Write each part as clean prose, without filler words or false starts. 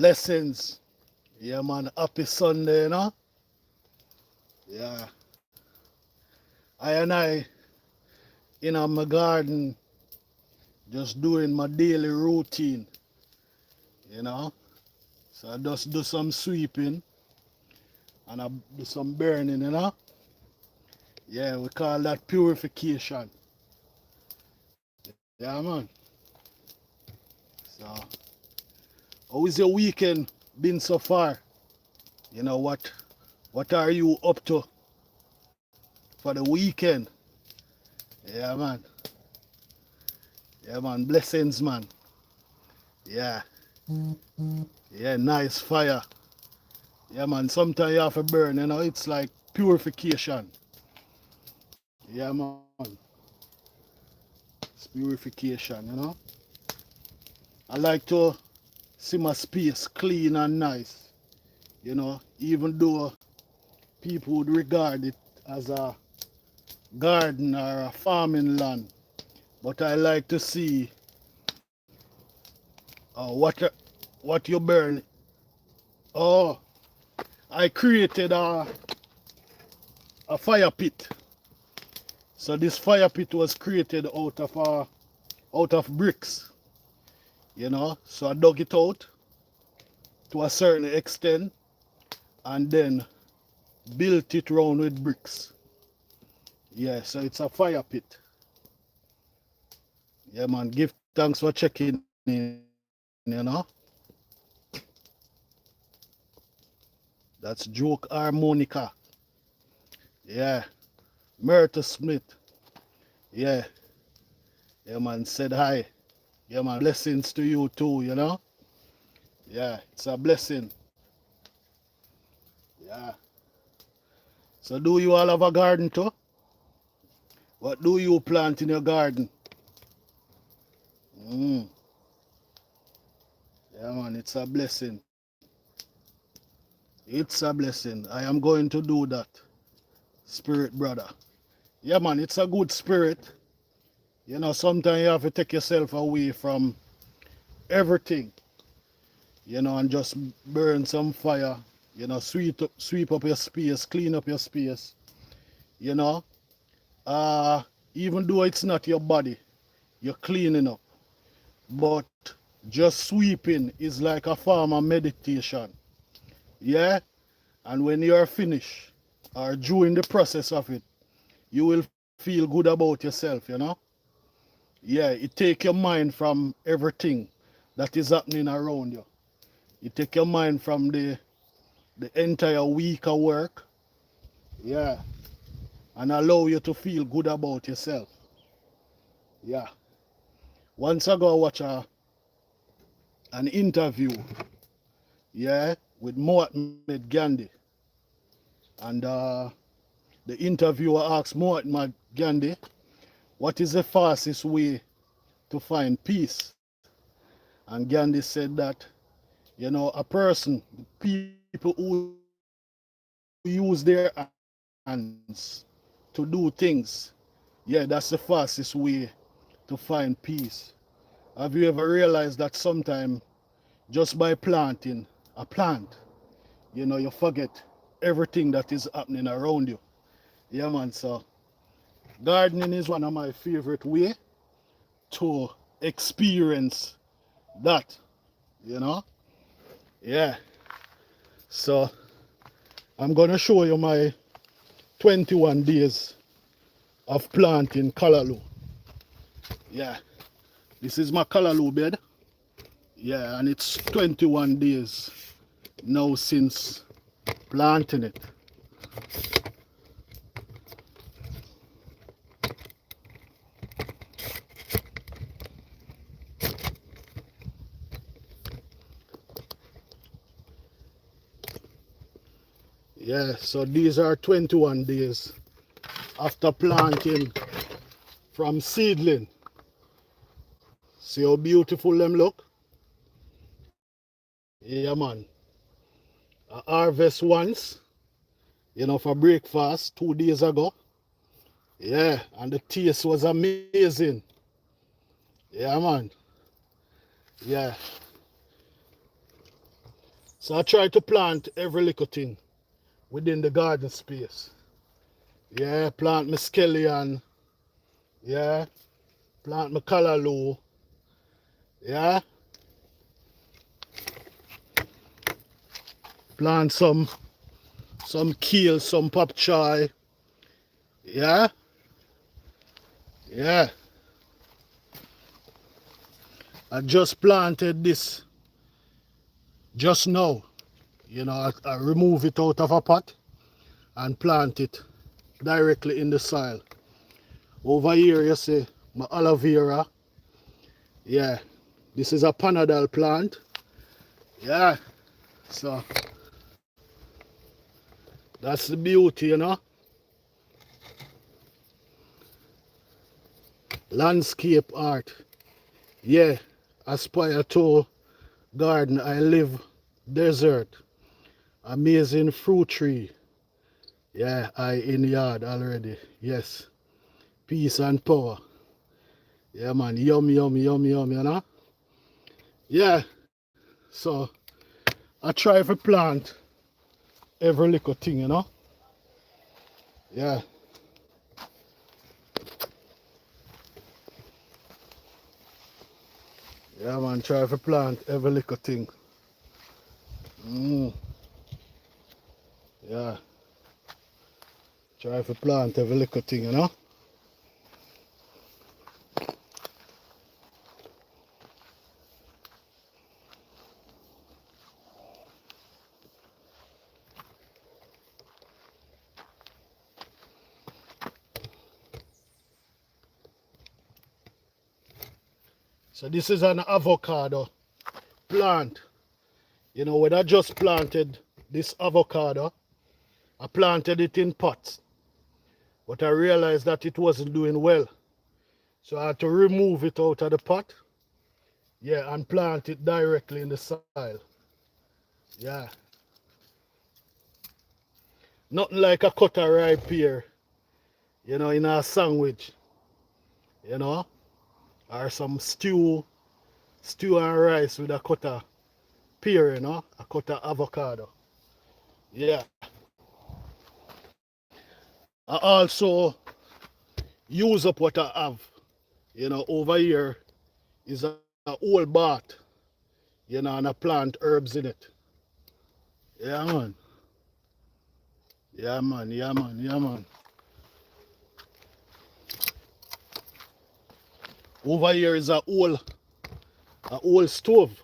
Blessings. Yeah, man. Happy Sunday, you know? Yeah. I in my garden, just doing my daily routine, you know? So I just do some sweeping and I do some burning, you know? Yeah, we call that purification. Yeah, man. So, how is your weekend been so far? You know, what are you up to for the weekend? Yeah, man. Yeah, man. Blessings, man. Yeah. Yeah, nice fire. Yeah, man. Sometimes you have to burn, you know. It's like purification. Yeah, man. It's purification, you know. I like to see my space clean and nice, you know, even though people would regard it as a garden or a farming land. But I like to see what you burn. Oh, I created a fire pit. So this fire pit was created out of bricks, you know. So I dug it out to a certain extent and then built it round with bricks. Yeah, so it's a fire pit. Yeah, man. Give thanks for checking in, you know. That's Joke Harmonica. Yeah. Myrtle Smith. Yeah. Yeah, man. Said hi. Yeah, man. Blessings to you too, you know. Yeah, it's a blessing. Yeah. So do you all have a garden too? What do you plant in your garden? Mm. Yeah, man. It's a blessing. It's a blessing. I am going to do that. Spirit brother. Yeah, man. It's a good spirit. You know, sometimes you have to take yourself away from everything, you know, and just burn some fire, you know, sweep up your space, clean up your space, you know. Uh, Even though it's not your body, you're cleaning up. But just sweeping is like a form of meditation. Yeah? And when you're finished, or during the process of it, you will feel good about yourself, you know? Yeah, it take your mind from everything that is happening around you. You take your mind from the entire week of work, yeah, and allow you to feel good about yourself. Yeah. Once I go watch an interview, yeah, with Mohammed Gandhi, and the interviewer asked Mohammed Gandhi, what is the fastest way to find peace? And Gandhi said that, you know, a person, people who use their hands to do things, yeah, that's the fastest way to find peace. Have you ever realized that sometimes just by planting a plant, you know, you forget everything that is happening around you? Yeah, man. So gardening is one of my favorite way to experience that, you know. Yeah. So I'm gonna show you my 21 days of planting callaloo. Yeah. This is my callaloo bed. Yeah, and it's 21 days now since planting it. Yeah, so these are 21 days after planting from seedling. See how beautiful them look? Yeah, man. I harvest once, you know, for breakfast 2 days ago. Yeah, and the taste was amazing. Yeah, man. Yeah. So I try to plant every little thing within the garden space. Yeah, plant my scallion. Yeah, plant my callaloo. Yeah, plant some kale, some pop chai. Yeah, yeah. I just planted this just now. You know, I remove it out of a pot and plant it directly in the soil. Over here, you see my aloe vera. Yeah, this is a panadol plant. Yeah, so that's the beauty, you know. Landscape art. Yeah, aspire to garden. I live desert. Amazing fruit tree. Yeah, I in yard already. Yes, peace and power. Yeah, man, yum, yum, yum, yum, you know. Yeah, so I try to plant every little thing, you know. Yeah. Yeah, man, try to plant every little thing. Yeah, try to plant every little thing, you know. So this is an avocado plant. You know, when I just planted this avocado, I planted it in pots. But I realized that it wasn't doing well. So I had to remove it out of the pot. Yeah, and plant it directly in the soil. Yeah. Nothing like a cut of ripe pear, you know, in a sandwich, you know, or some stew and rice with a cut of pear, you know, a cut of avocado. Yeah. I also use up what I have. You know, over here is a old bath, you know, and I plant herbs in it. Yeah, man. Yeah, man. Yeah, man. Yeah, man. Over here is a old stove.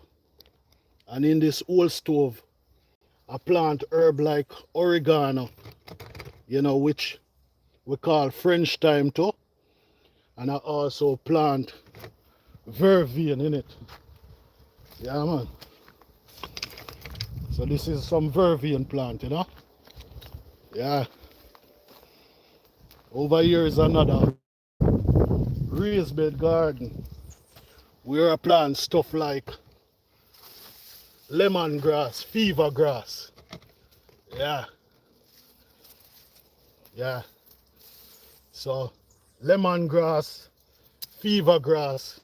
And in this old stove, I plant herb like oregano, you know, which we call French thyme too. And I also plant vervain in it. Yeah, man. So this is some vervain plant, you know. Yeah. Over here is another raised bed garden where I plant stuff like lemongrass, fever grass. Yeah. Yeah. So lemongrass, fever grass.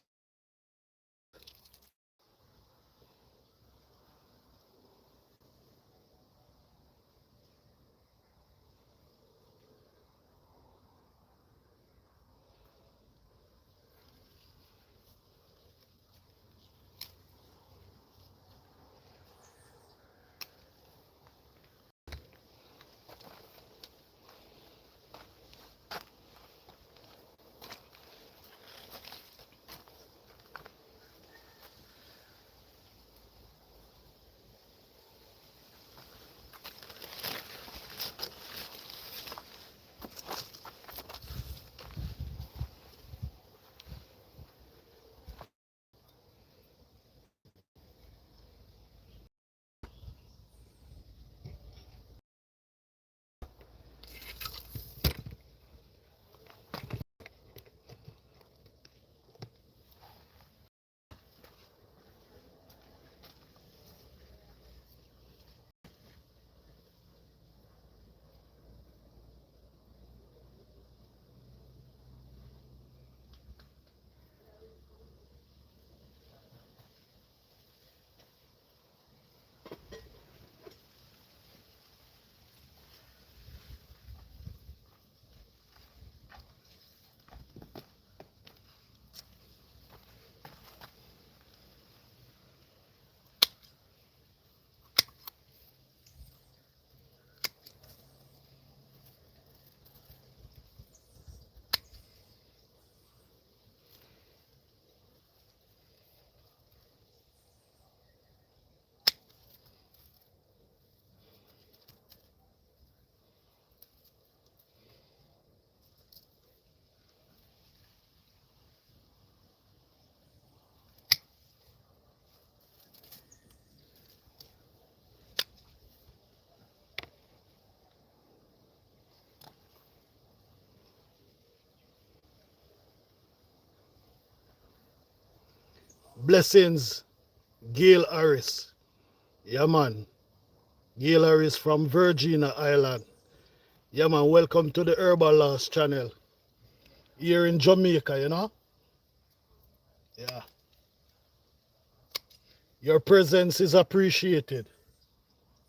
Blessings, Gail Harris. Yeah, man. Gail Harris from Virginia Island. Yeah, man. Welcome to the Herbalawes channel. Here in Jamaica, you know? Yeah. Your presence is appreciated.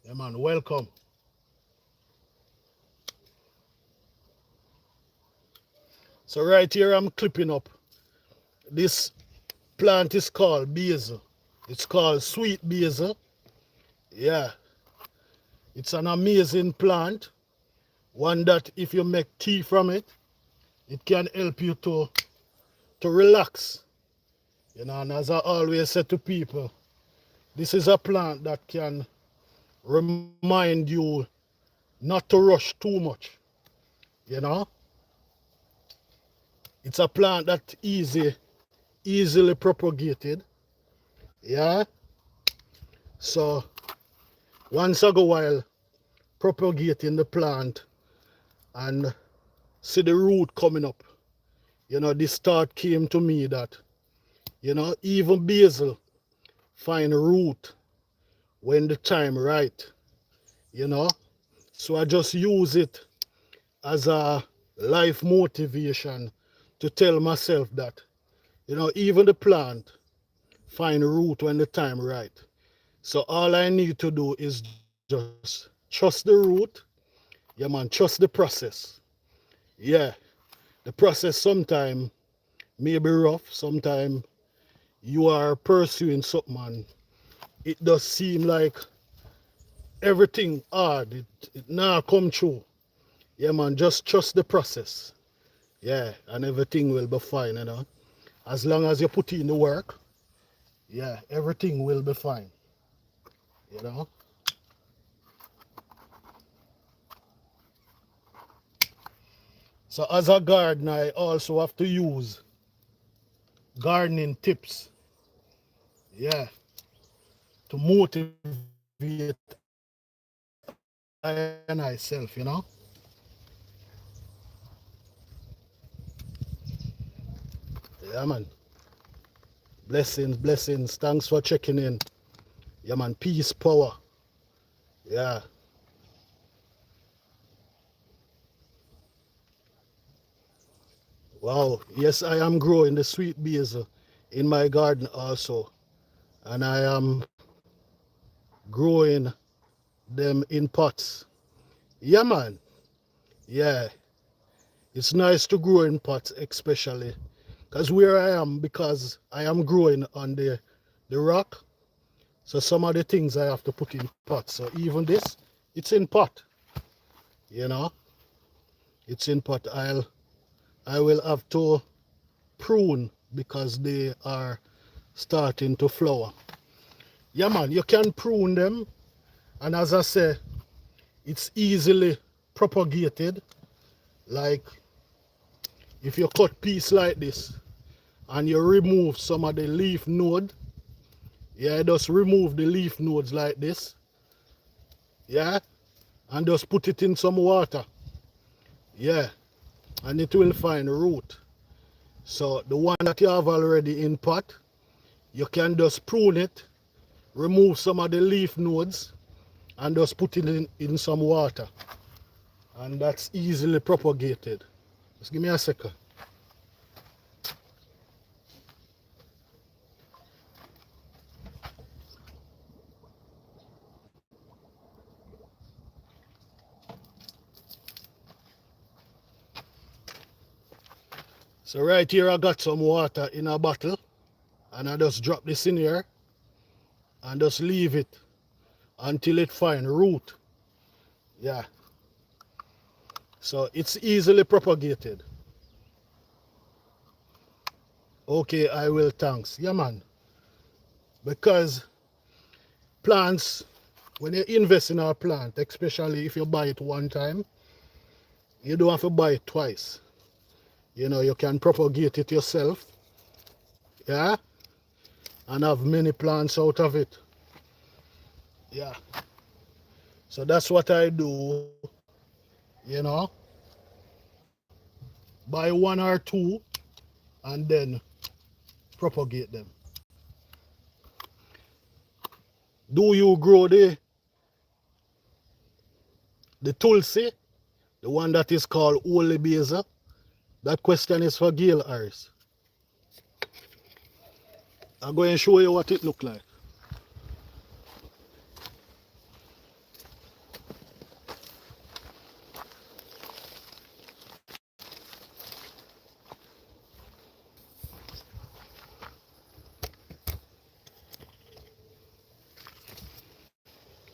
Yeah, man. Welcome. So right here I'm clipping up. This plant is called basil. It's called sweet basil. Yeah. It's an amazing plant. One that if you make tea from it, it can help you to relax. You know, and as I always say to people, this is a plant that can remind you not to rush too much. You know? It's a plant that easily propagated. Yeah. So once I go while propagating the plant and see the root coming up, you know, this thought came to me that, you know, even basil find root when the time right, you know. So I just use it as a life motivation to tell myself that, you know, even the plant find root when the time right. So all I need to do is just trust the root. Yeah, man, trust the process. Yeah, the process sometimes may be rough. Sometimes you are pursuing something and it does seem like everything hard. It now come true. Yeah, man, just trust the process. Yeah, and everything will be fine, you know. As long as you put in the work, yeah, everything will be fine, you know. So as a gardener, I also have to use gardening tips, yeah, to motivate I and myself, you know. Yeah, man. Blessings, blessings. Thanks for checking in. Yeah, man. Peace, power. Yeah. Wow. Yes, I am growing the sweet basil in my garden also. And I am growing them in pots. Yeah, man. Yeah. It's nice to grow in pots, especially. Because where I am, because I am growing on the rock, so some of the things I have to put in pots. So even this, it's in pot. You know, it's in pot. I will have to prune because they are starting to flower. Yeah, man, you can prune them, and as I say, it's easily propagated. Like if you cut piece like this and you remove some of the leaf node, yeah, just remove the leaf nodes like this, yeah, and just put it in some water, yeah, and it will find root. So the one that you have already in pot, you can just prune it, remove some of the leaf nodes, and just put it in some water. And that's easily propagated. Just give me a second. So right here I got some water in a bottle, and I just drop this in here and just leave it until it find root. Yeah. So it's easily propagated. Okay, I will, thanks. Yeah, man. Because plants, when you invest in a plant, especially if you buy it one time, you don't have to buy it twice. You know, you can propagate it yourself, yeah, and have many plants out of it. Yeah. So that's what I do, you know, buy one or two and then propagate them. Do you grow the tulsi, the one that is called holy basil? That question is for Gail Harris. I'm going to show you what it looks like.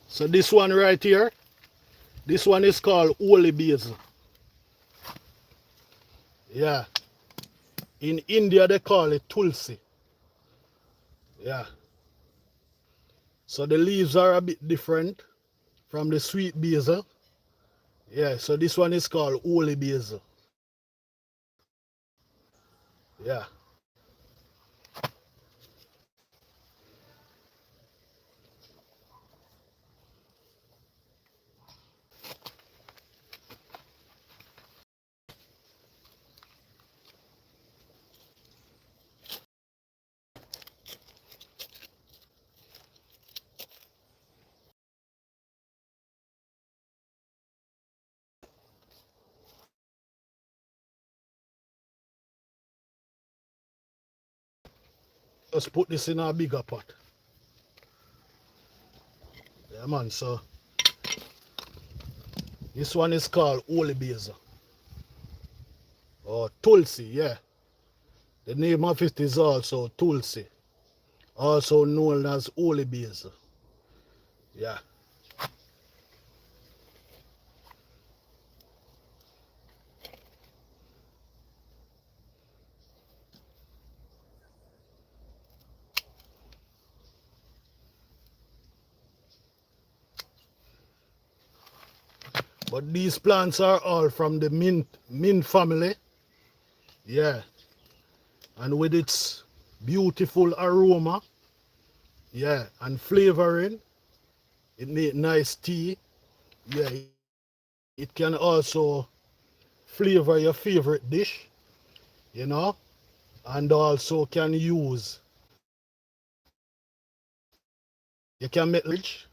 So this one right here, this one is called holy basil. Yeah. In India they call it tulsi. Yeah. So the leaves are a bit different from the sweet basil. Yeah, so this one is called holy basil. Yeah. Let's put this in a bigger pot. Yeah, man, so this one is called holy basil. Or tulsi, yeah. The name of it is also tulsi, also known as holy basil. Yeah. But these plants are all from the mint family. Yeah. And with its beautiful aroma, yeah, and flavoring, it make nice tea. Yeah, it can also flavor your favorite dish, you know, and also can use, you can make rich,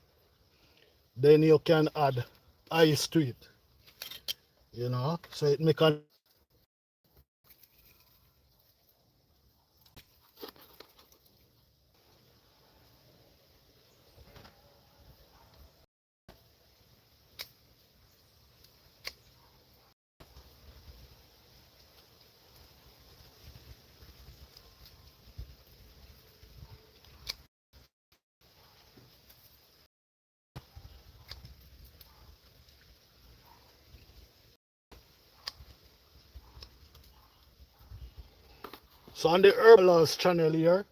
then you can add ice to it, you know, so it make a. So on the Herbalawes channel here,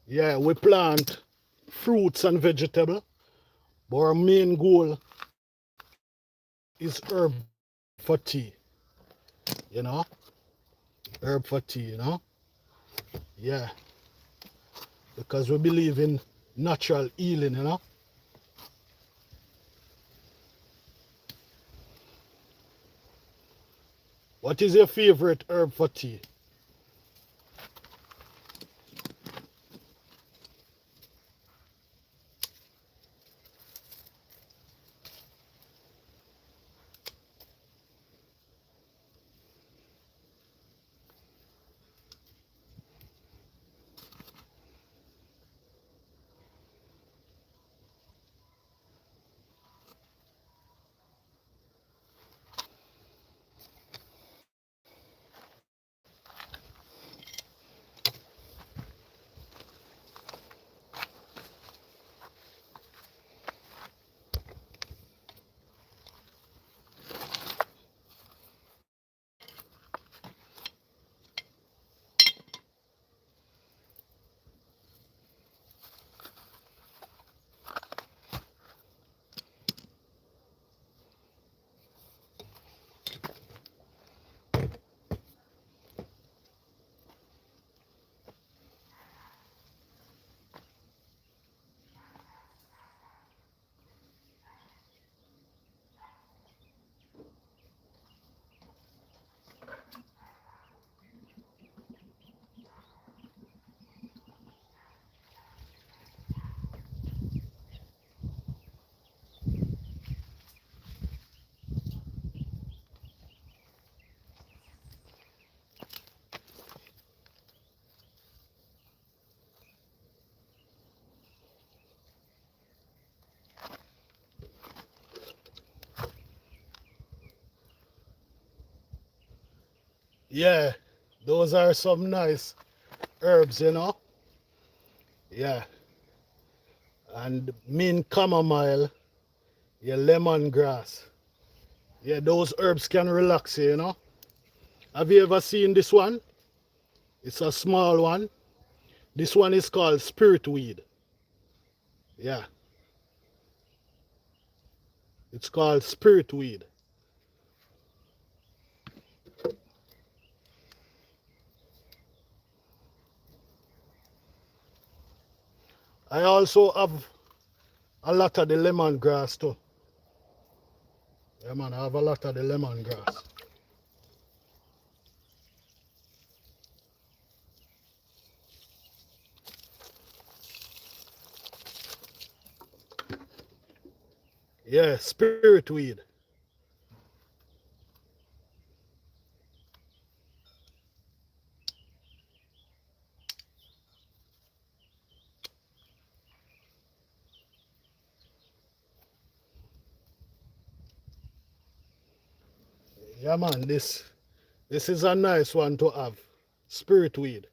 yeah, we plant fruits and vegetables, but our main goal is herb for tea, you know, herb for tea, you know, yeah, because we believe in natural healing, you know. What is your favorite herb for tea? Yeah, those are some nice herbs, you know. Yeah, and mint chamomile, yeah, lemongrass. Yeah, those herbs can relax you, you know. Have you ever seen this one? It's a small one. This one is called spirit weed. Yeah, it's called spirit weed. I also have a lot of the lemongrass too. Yeah, man, I have a lot of the lemongrass. Yeah, spirit weed. Yeah, man, this is a nice one to have. Spirit weed.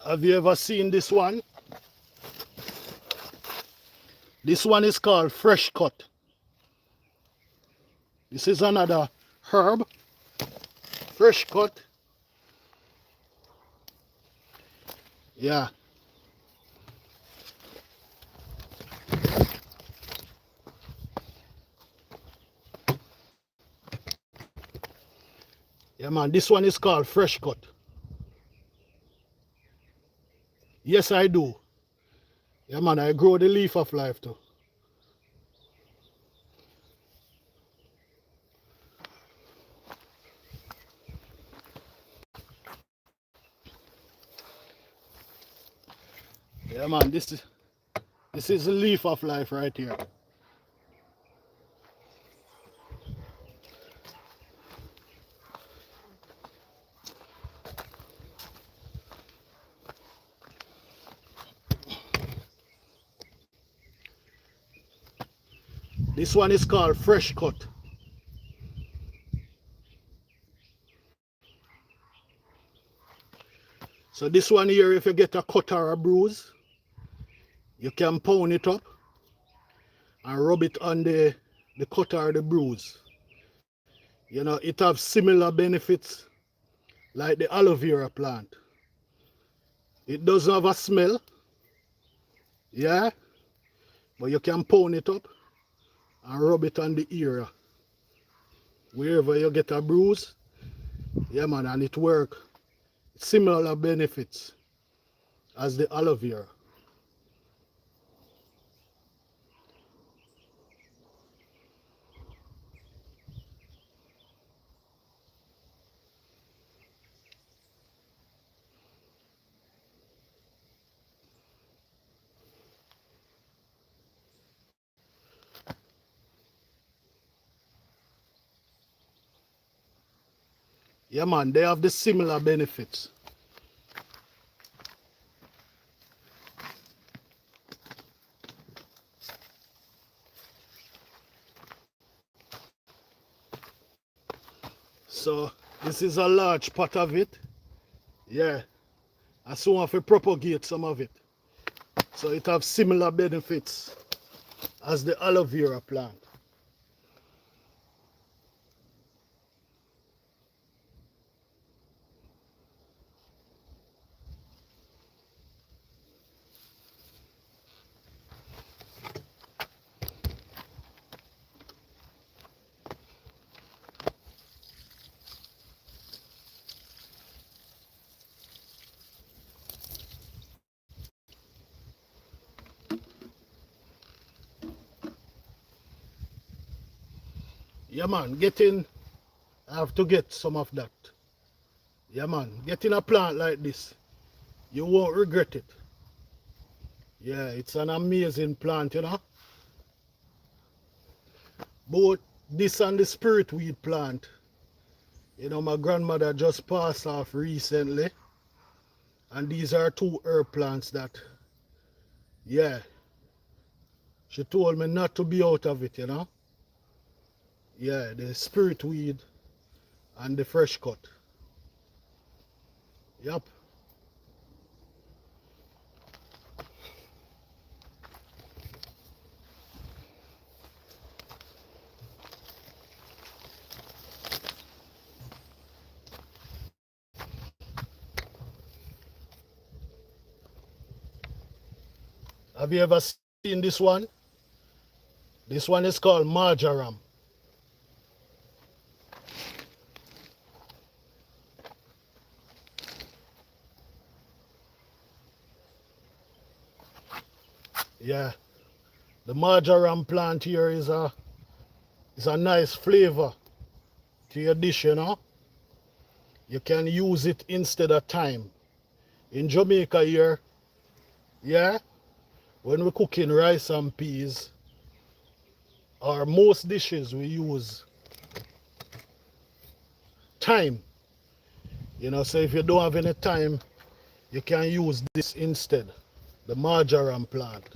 Have you ever seen this one? This one is called fresh cut. This is another herb. Fresh cut. Yeah. Yeah, man, this one is called fresh cut. Yes, I do. Yeah, man, I grow the leaf of life too. Yeah, man, this is the leaf of life right here. This one is called fresh cut. So this one here, if you get a cut or a bruise, you can pound it up and rub it on the cut or the bruise. You know, it have similar benefits like the aloe vera plant. It doesn't have a smell, yeah, but you can pound it up and rub it on the area. Wherever you get a bruise, yeah man, and it work. Similar benefits as the aloe vera. Yeah man, they have the similar benefits. So this is a large pot of it. Yeah, I soon have to propagate some of it. So it have similar benefits as the aloe vera plant. Yeah man, I have to get some of that. Yeah man, getting a plant like this, you won't regret it. Yeah, it's an amazing plant, you know. Both this and the spirit weed plant. You know, my grandmother just passed off recently. And these are two herb plants that, yeah, she told me not to be out of it, you know. Yeah, the spirit weed and the fresh cut. Yep. Have you ever seen this one? This one is called marjoram. Yeah, the marjoram plant here is a nice flavor to your dish, you know. You can use it instead of thyme. In Jamaica here, yeah, when we're cooking rice and peas, or most dishes we use thyme. You know, so if you don't have any thyme, you can use this instead, the marjoram plant.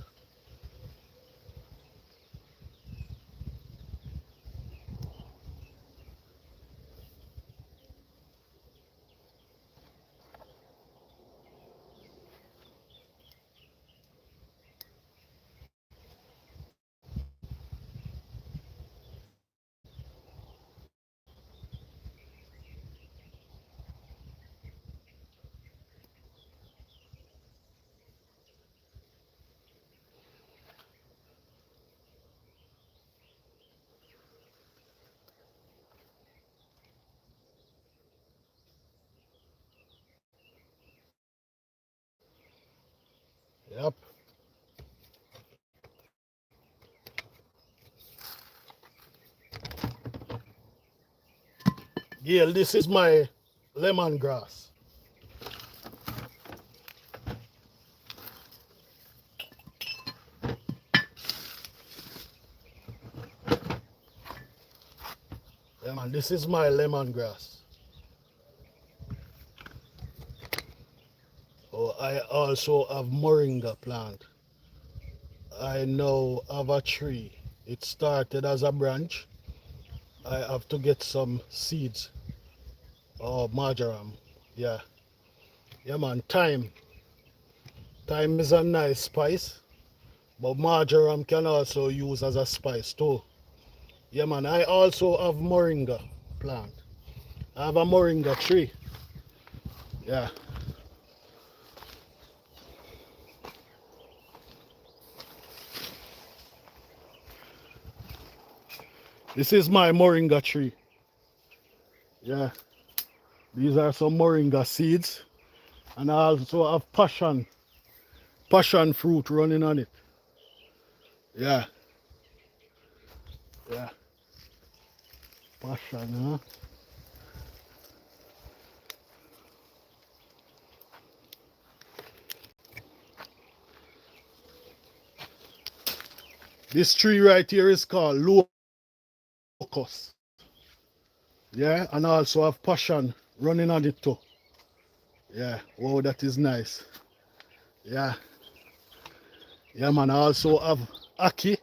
Yep. Gail, this is my lemongrass. Yeah, man, this is my lemongrass. Oh, I also have moringa plant. I now have a tree. It started as a branch. I have to get some seeds. Oh, marjoram. Yeah. Yeah, man, thyme. Thyme is a nice spice, but marjoram can also use as a spice too. Yeah, man, I also have moringa plant. I have a moringa tree. Yeah. This is my moringa tree. Yeah. These are some moringa seeds. And I also have passion fruit running on it. Yeah. Yeah. Passion, huh? This tree right here is called locust. Yeah, and I also have passion running on it too. Yeah, wow, that is nice. Yeah, yeah, man. I also have ackee.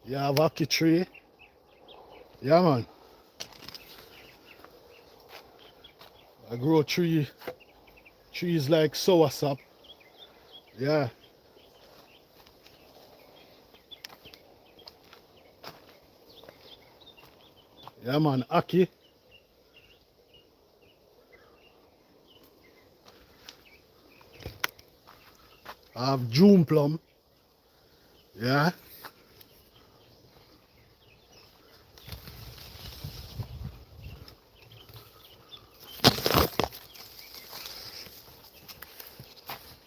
Yeah, I have ackee tree. Yeah, man. I grow trees like soursop. Yeah, yeah, man. Ackee. I have June plum. Yeah,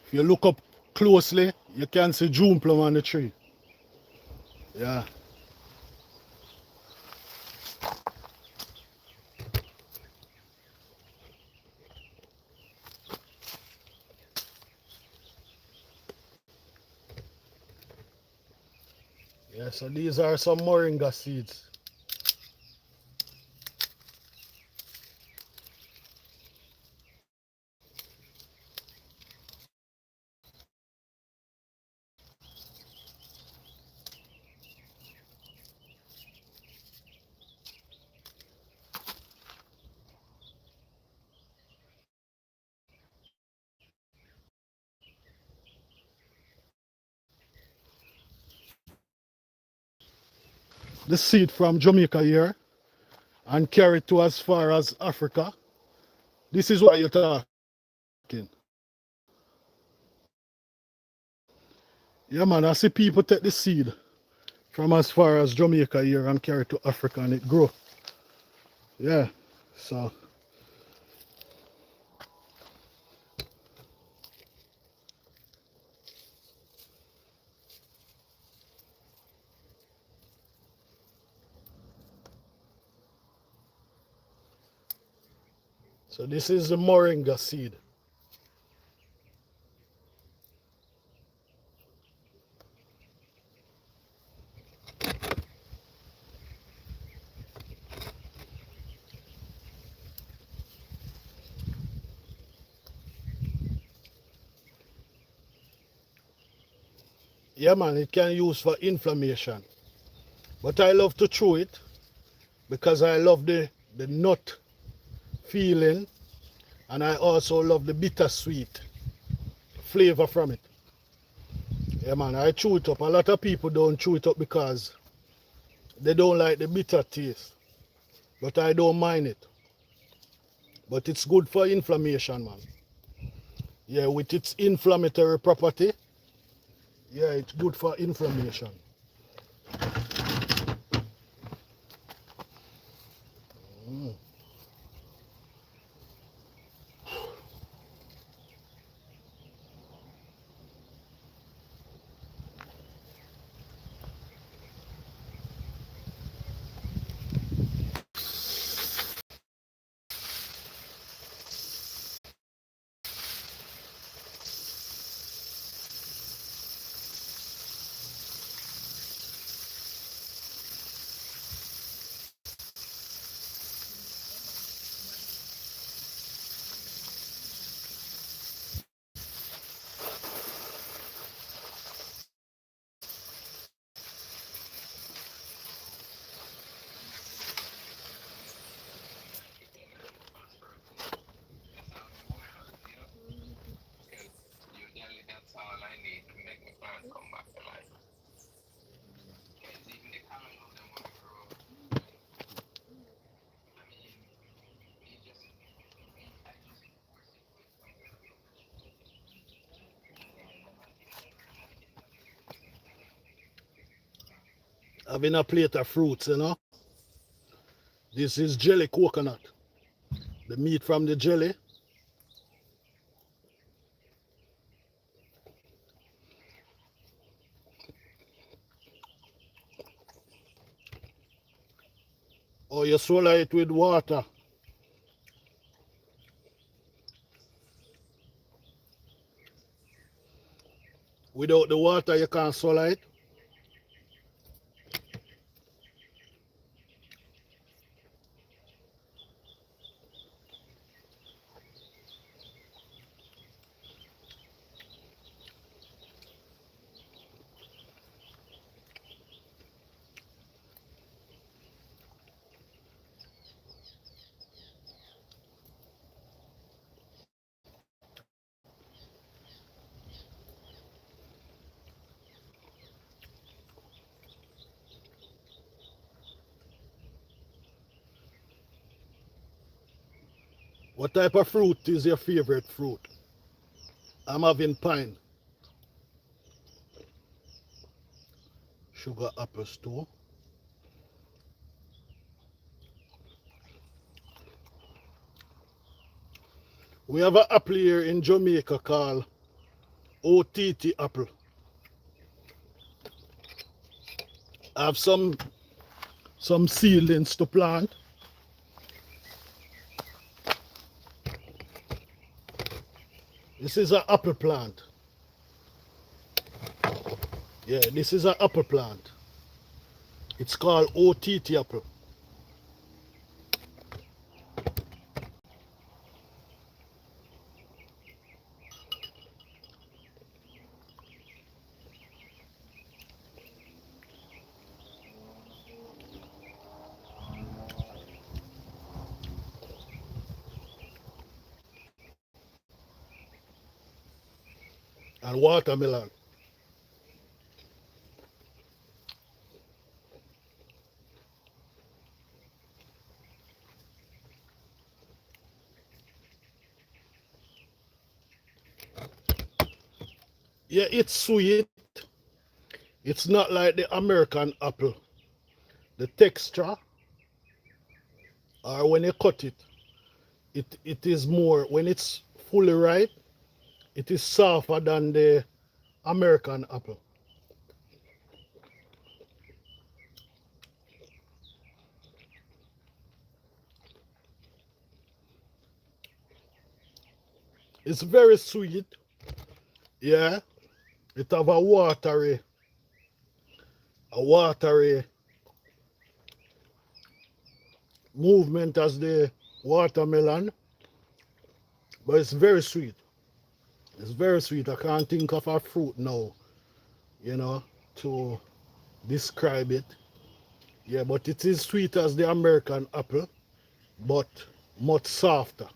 if you look up closely, you can see June plum on the tree. Yeah, yeah. So these are some moringa seeds. the seed from Jamaica here and carry it to as far as Africa. This is what you're talking. Yeah, man, I see people take the seed from as far as Jamaica here and carry it to Africa and it grow. Yeah, so this is the moringa seed. Yeah, man, it can use for inflammation. But I love to chew it because I love the nut feeling and I also love the bittersweet flavor from it. Yeah, man, I chew it up. A lot of people don't chew it up because they don't like the bitter taste. But I don't mind it. But it's good for inflammation, man. Yeah, with its inflammatory property, yeah, it's good for inflammation. Having a plate of fruits, you know. This is jelly coconut. The meat from the jelly. Or you swallow it with water. Without the water, you can't swallow it. What type of fruit is your favorite fruit? I'm having pine. Sugar apples too. We have an apple here in Jamaica called OTT apple. I have some seedlings to plant. This is an apple plant. Yeah, this is an apple plant. It's called OTT apple. And watermelon. Yeah, it's sweet. It's not like the American apple. The texture, or when you cut it, it is more, when it's fully ripe, it is softer than the American apple. It's very sweet. Yeah. It have a watery movement as the watermelon, but it's very sweet. It's very sweet. I can't think of a fruit now, you know, to describe it. Yeah, but it is sweet as the American apple, but much softer.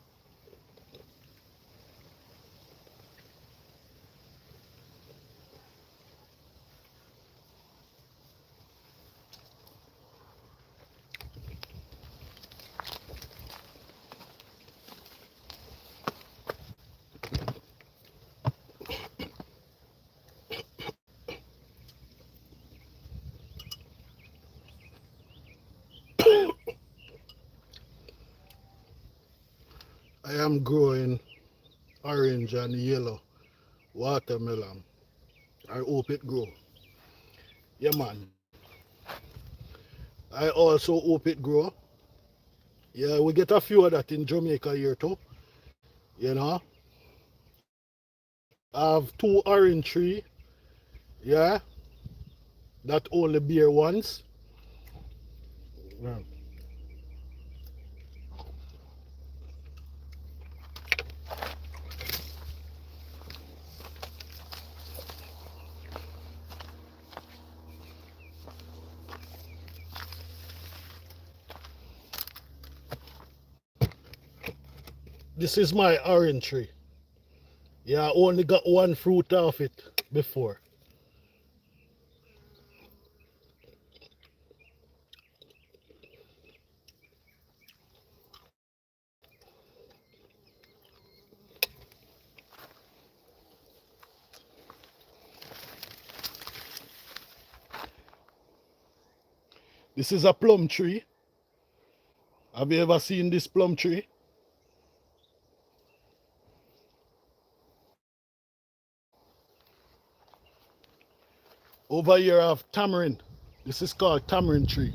I am growing orange and yellow watermelon. I hope it grow. Yeah, man. I also hope it grow. Yeah, we get a few of that in Jamaica here too. You know, I have two orange tree. Yeah, that only bear once. Yeah. This is my orange tree. Yeah, I only got one fruit off it before. This is a plum tree. Have you ever seen this plum tree? Over here I have tamarind. This is called tamarind tree.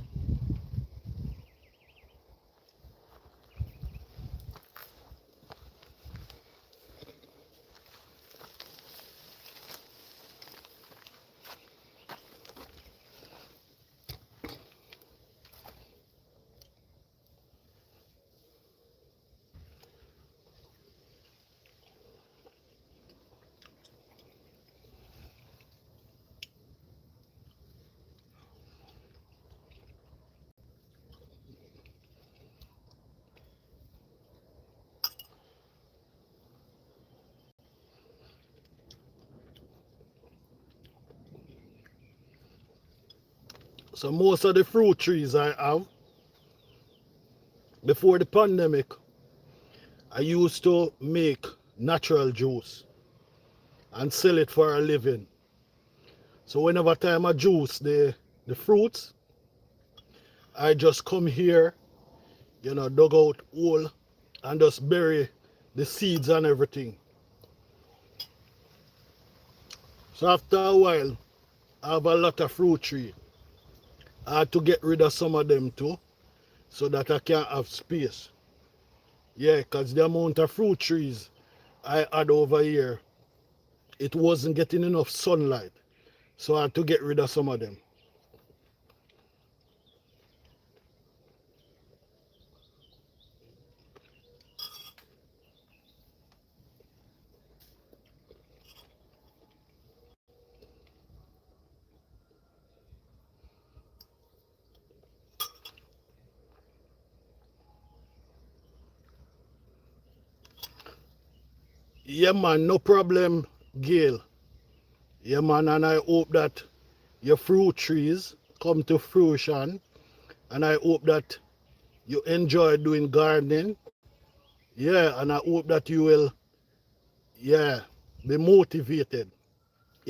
So most of the fruit trees I have, before the pandemic, I used to make natural juice and sell it for a living. So whenever time I juice the fruits, I just come here, dug out hole and just bury the seeds and everything. So after a while, I have a lot of fruit tree. I had to get rid of some of them too, so that I can have space. Yeah, because the amount of fruit trees I had over here, it wasn't getting enough sunlight. So I had to get rid of some of them. Yeah, man, no problem, Gail. Yeah, man, and I hope that your fruit trees come to fruition. And I hope that you enjoy doing gardening. Yeah, and I hope that you will, yeah, be motivated.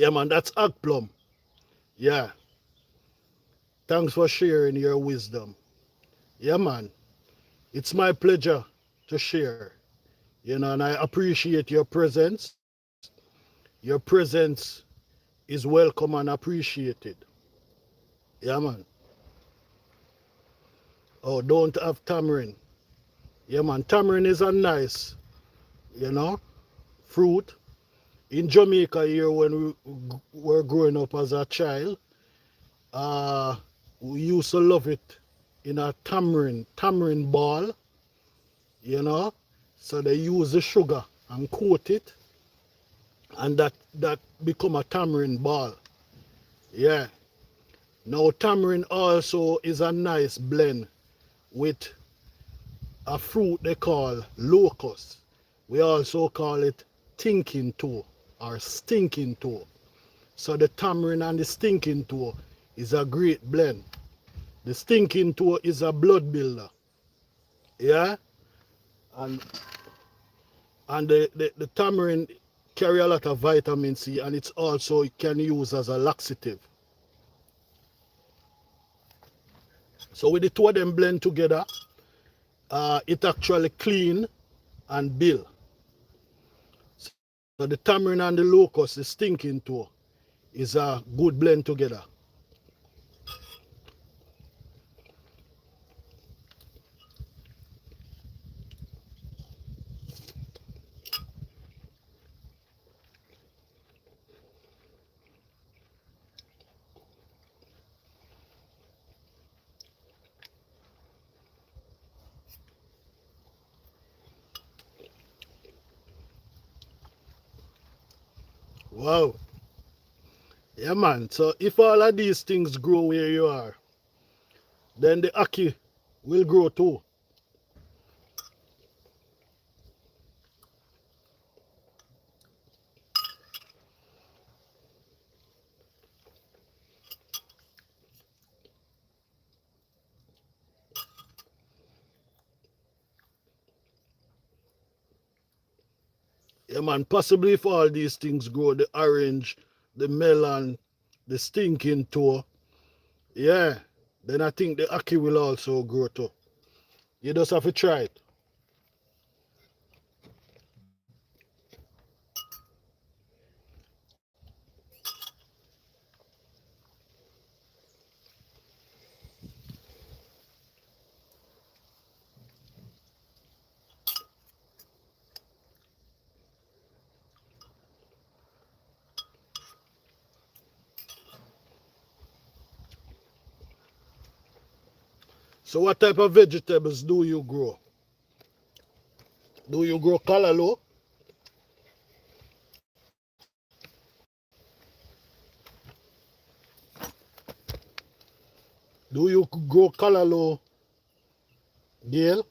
Yeah, man, that's Ag Plum. Yeah. Thanks for sharing your wisdom. Yeah, man. It's my pleasure to share. And I appreciate your presence. Your presence is welcome and appreciated. Yeah, man. Oh, don't have tamarind. Yeah, man. Tamarind is a nice, you know, fruit. In Jamaica here, when we were growing up as a child, uh, we used to love it in a tamarind ball, you know. So they use the sugar and coat it, and that become a tamarind ball. Yeah. Now tamarind also is a nice blend with a fruit they call locust. We also call it thinking toe or stinking toe. So the tamarind and the stinking toe is a great blend. The stinking toe is a blood builder. Yeah? And the tamarind carry a lot of vitamin C, and it's also it can use as a laxative. So with the two of them blend together, it actually clean and build. So the tamarind and the locust, the stinking toe, is a good blend together. Wow. Yeah, man. So if all of these things grow where you are, then the ackee will grow too. Yeah, man. Possibly if all these things grow, the orange, the melon, the stinking toe, yeah, then I think the ackee will also grow too. You just have to try it. So what type of vegetables do you grow? Do you grow callaloo? Do you grow callaloo, Gail?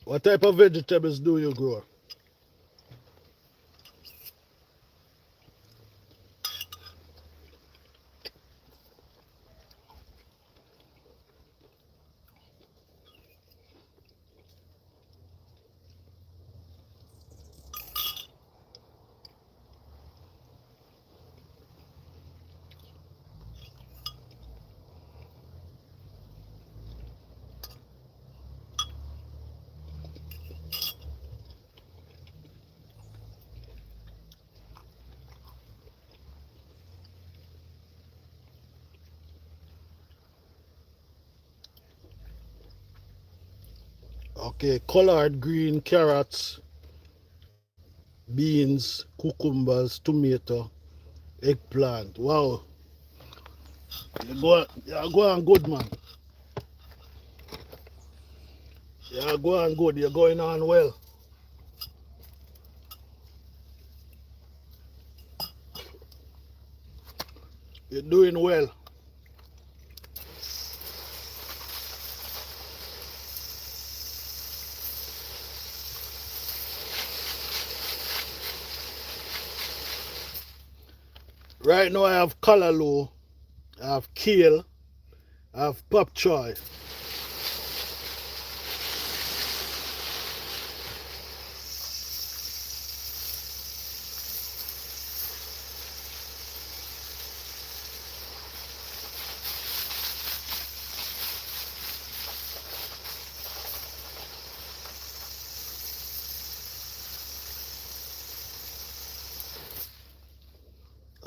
What type of vegetables do you grow? Okay, collard green, carrots, beans, cucumbers, tomato, eggplant. Wow, you're going good, man. You're going good. You're going on well. You're doing well. Right now I have callaloo I have kale, I have pop choy.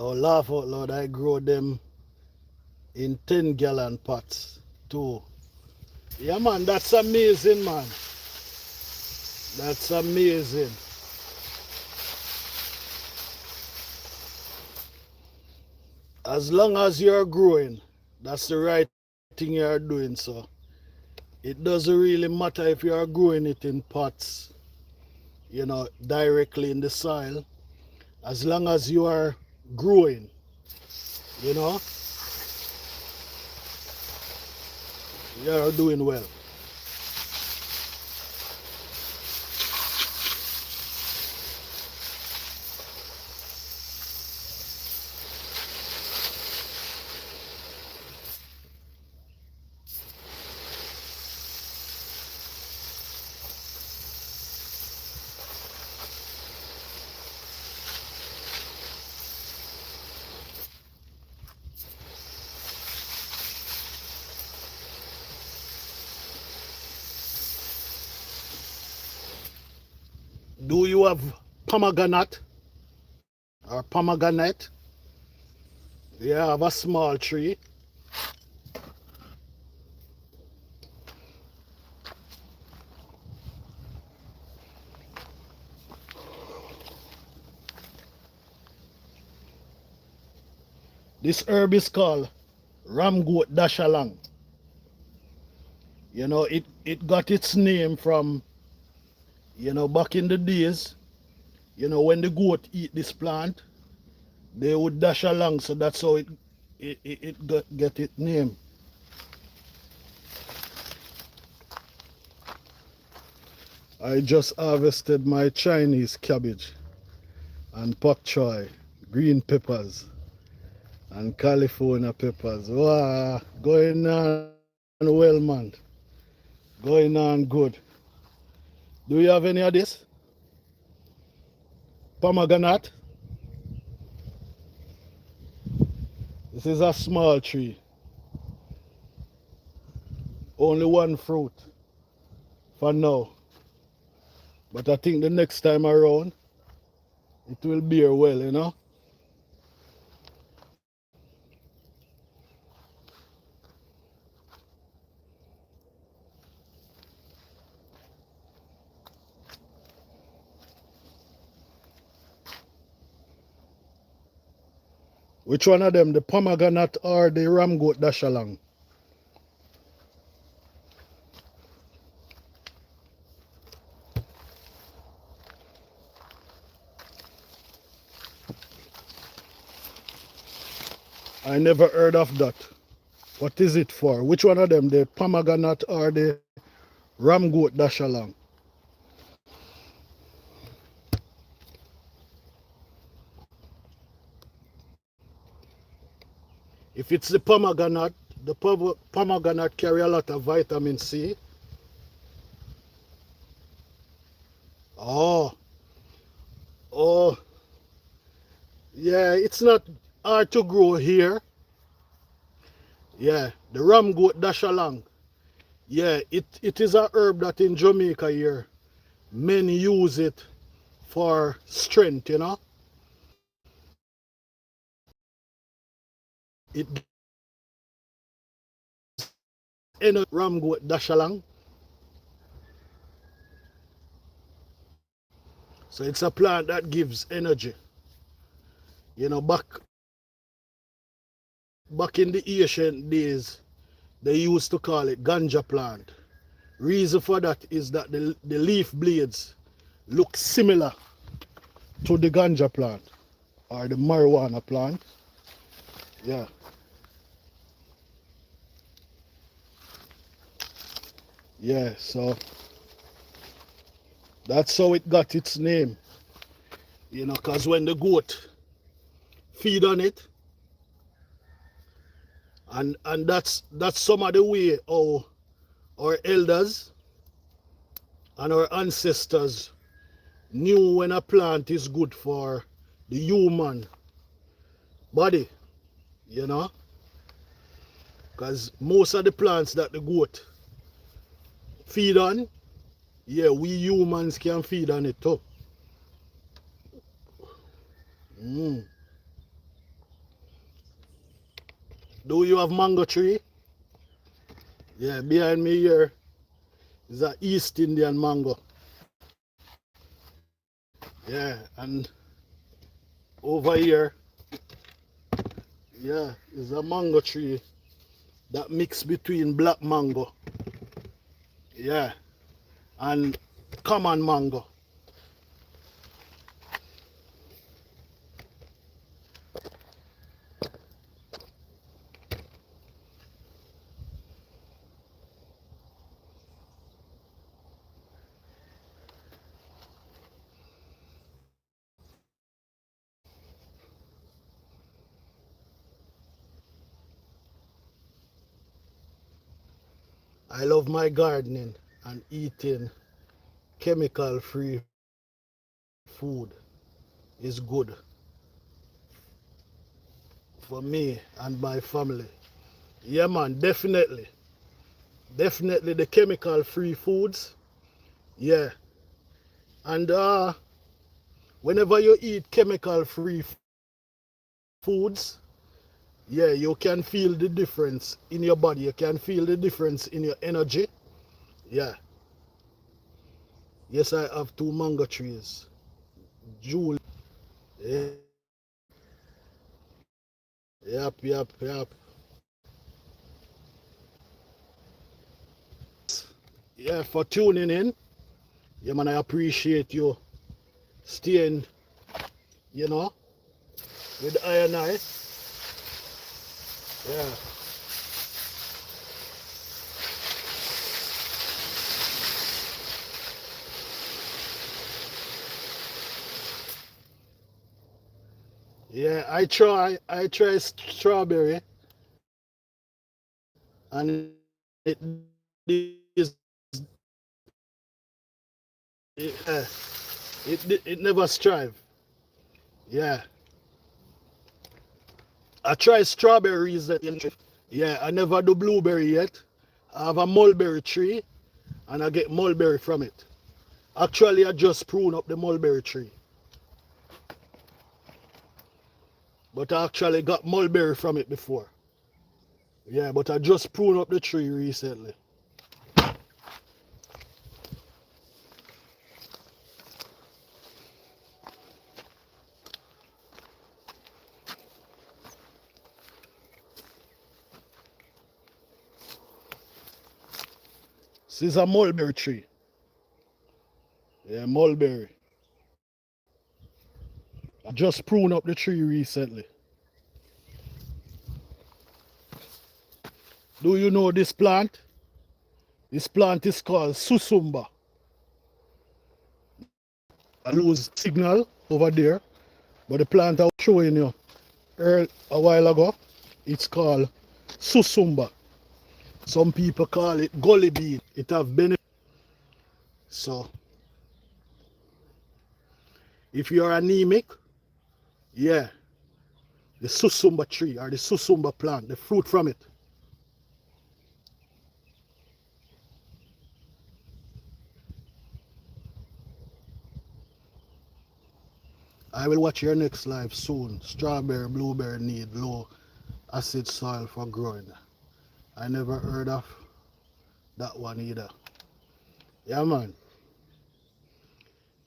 Oh, laugh out loud, I grow them in 10-gallon pots too. Yeah, man, that's amazing, man. That's amazing. As long as you're growing, that's the right thing you're doing. So it doesn't really matter if you're growing it in pots, directly in the soil. As long as you are growing, you know, you're doing well. Do you have pomegranate or pomegranate? You have a small tree. This herb is called ramgoat dashalang. It got its name from, back in the days, when the goat eat this plant, they would dash along. So that's how it get its name. I just harvested my Chinese cabbage and pak choy, green peppers, and California peppers. Wow, going on well, man. Going on good. Do you have any of this? Pomegranate? This is a small tree. Only one fruit for now. But I think the next time around, it will bear well. Which one of them, the pomegranate or the ramgoat dashalang? I never heard of that. What is it for? Which one of them, the pomegranate or the ramgoat dashalang? If it's the pomegranate carry a lot of vitamin C. Oh, oh, yeah, it's not hard to grow here. Yeah, the ramgoat dashalang. Yeah, it is a herb that in Jamaica here, many use it for strength. It in a ramgoat dashalang. So it's a plant that gives energy. Back in the ancient days, they used to call it ganja plant. Reason for that is that the leaf blades look similar to the ganja plant or the marijuana plant. Yeah. Yeah, so that's how it got its name. Because when the goat feed on it, And that's some of the way how our elders and our ancestors knew when a plant is good for the human body, you know, because most of the plants that the goat feed on, yeah, we humans can feed on it too. Mm. Do you have mango tree? Yeah, behind me here is a East Indian mango. Yeah, and over here, yeah, is a mango tree that mix between black mango, yeah, and common mango. I love my gardening and eating chemical-free food is good for me and my family. Yeah, man, definitely. Definitely the chemical-free foods. Yeah. And whenever you eat chemical-free foods, yeah, you can feel the difference in your body. You can feel the difference in your energy. Yeah. Yes, I have 2 mango trees. Julie. Yeah. Yep, yep, yep. Yeah, for tuning in. Yeah, man, I appreciate you staying, you know, with I and I. Yeah. Yeah, I try strawberry and it is it, uh, it never strive. Yeah. I try strawberries. Yeah, I never do blueberry yet. I have a mulberry tree and I get mulberry from it. Actually, I just prune up the mulberry tree. But I actually got mulberry from it before. Yeah, but I just prune up the tree recently. This is a mulberry tree. Yeah, mulberry. I just prune up the tree recently. Do you know this plant? This plant is called susumba. I lose signal over there, but the plant I was showing you a while ago, it's called susumba. Some people call it gully bean. It have benefit. So if you're anemic, yeah, the susumba tree or the susumba plant, the fruit from it. I will watch your next live soon. Strawberry, blueberry need low acid soil for growing. I never heard of that one either. Yeah, man.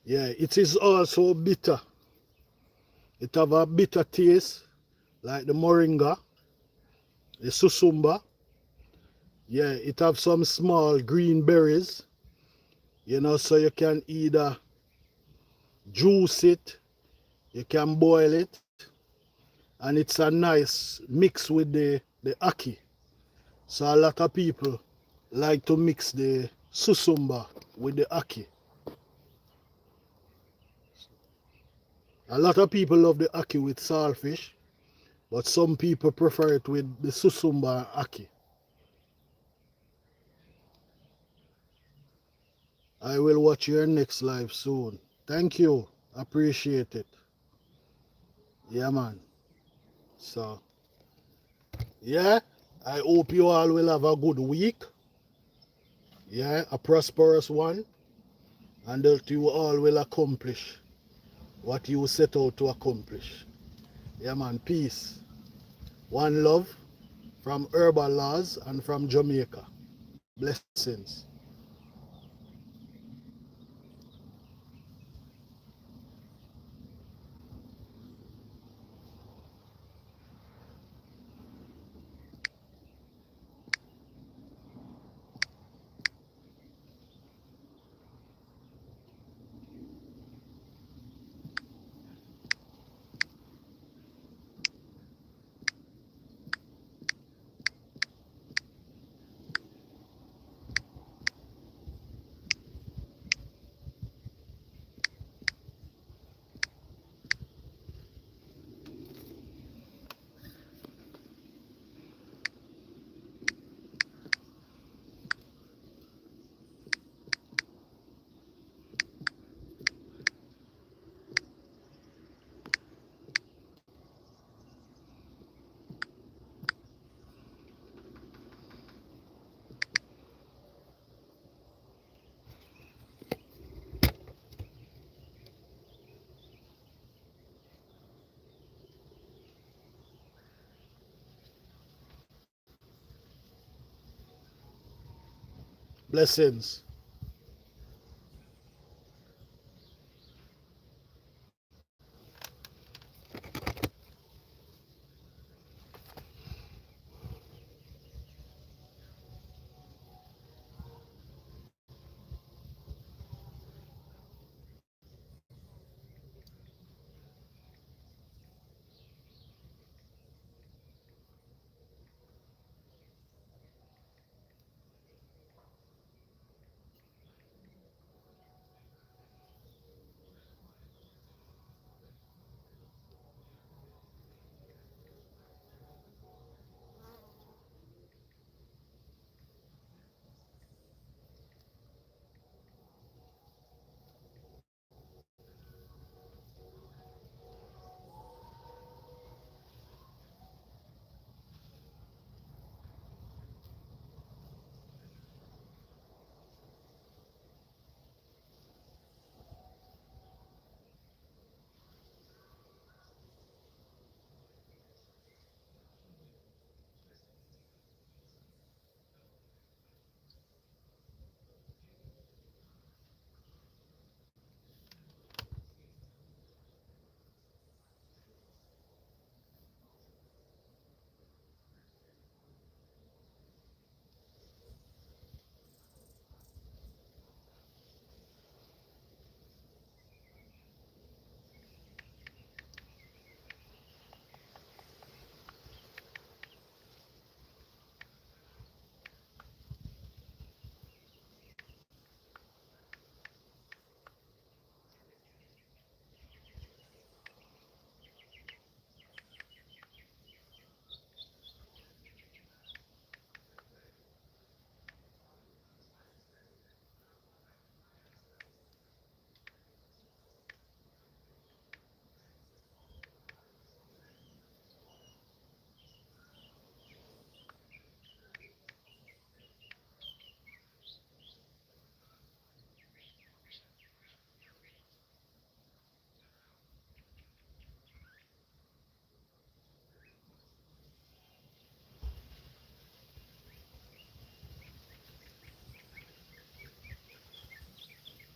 Yeah, it is also bitter. It have a bitter taste, like the moringa, the susumba. Yeah, it have some small green berries, so you can either juice it, you can boil it, and it's a nice mix with the ackee. So a lot of people like to mix the susumba with the ackee. A lot of people love the ackee with saltfish, But some people prefer it with the susumba and ackee. I will watch your next live soon. Thank you. Appreciate it. Yeah, man. So, yeah, I hope you all will have a good week. Yeah, a prosperous one. And that you all will accomplish what you set out to accomplish. Yeah, man. Peace. One love from Herbalawes and from Jamaica. Blessings. Blessings.